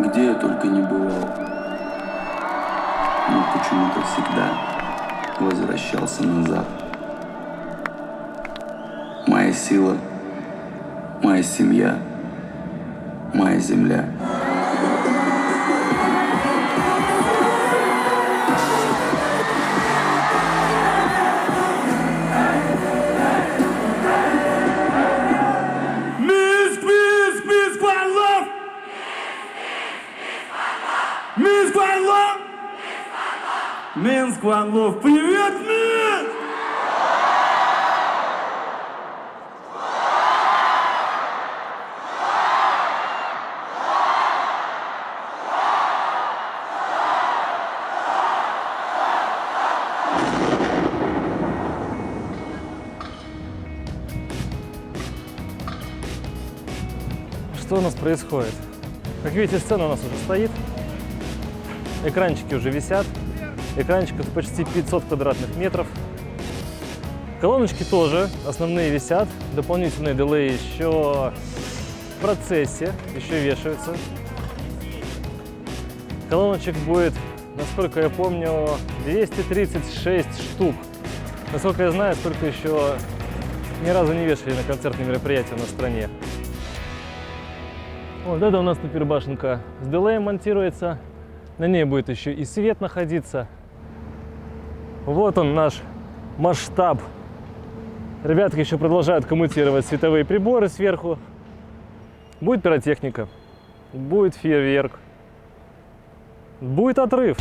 Где я только не бывал, но почему-то всегда возвращался назад. Моя сила, моя семья, моя земля. Минск, One Love, привет, Минск! Что у нас происходит? Как видите, сцена у нас уже стоит, экранчики уже висят. Экранчиков почти 500 квадратных метров. Колоночки тоже основные висят. Дополнительные дилеи еще в процессе, еще вешаются. Колоночек будет, насколько я помню, 236 штук. Насколько я знаю, столько еще ни разу не вешали на концертные мероприятия на стране. Вот это у нас теперь башенка с дилеем монтируется. На ней будет еще и свет находиться. Вот он, наш масштаб. Ребятки еще продолжают коммутировать световые приборы сверху. Будет пиротехника, будет фейерверк, будет отрыв.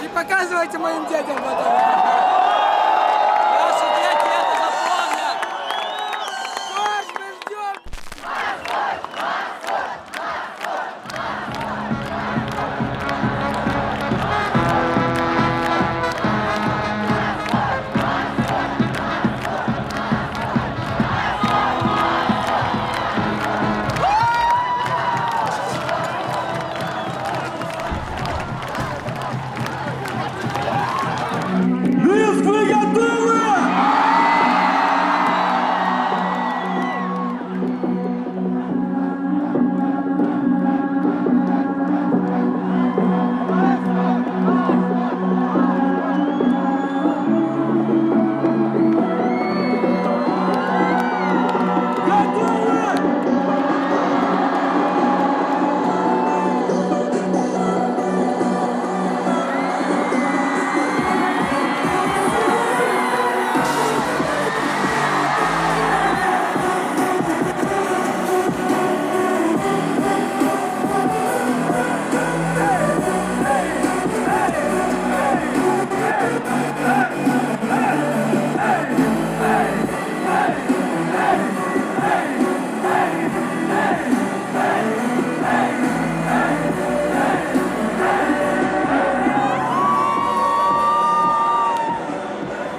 Не показывайте моим детям потом. Наши дети это запомнят. Марш, мы ждем. Минск, вы готовы?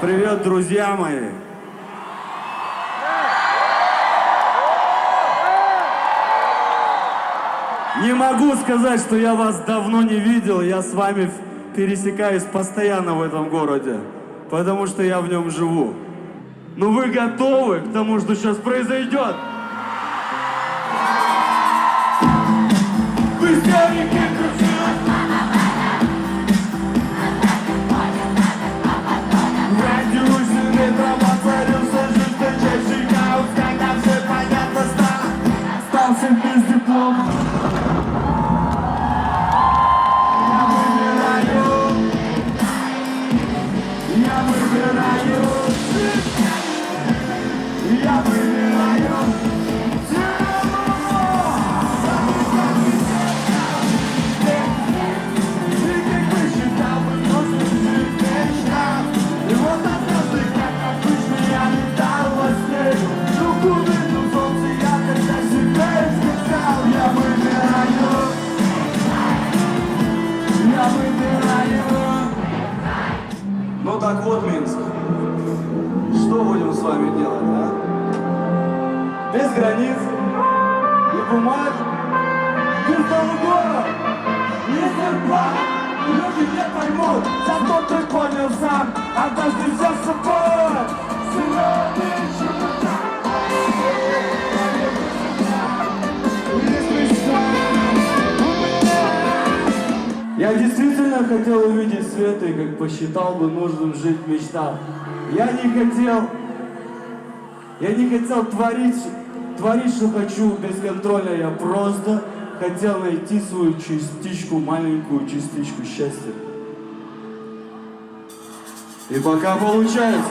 Привет, друзья мои! Не могу сказать, что я вас давно не видел, я с вами пересекаюсь постоянно в этом городе, потому что я в нем живу. Но вы готовы к тому, что сейчас произойдет? Вы истерики! Остался без диплома. Я выбираю. Так вот, Минск, что будем с вами делать, а? Без границ и бумаг, без договора, если план, люди не поймут, зато ты понял сам, однажды взял с собой сыновей чемодан. Я действительно хотел увидеть свет и, как посчитал бы нужным, жить в мечтах. Я не хотел творить, что хочу бесконтрольно. Я просто хотел найти свою частичку, маленькую частичку счастья. И пока получается.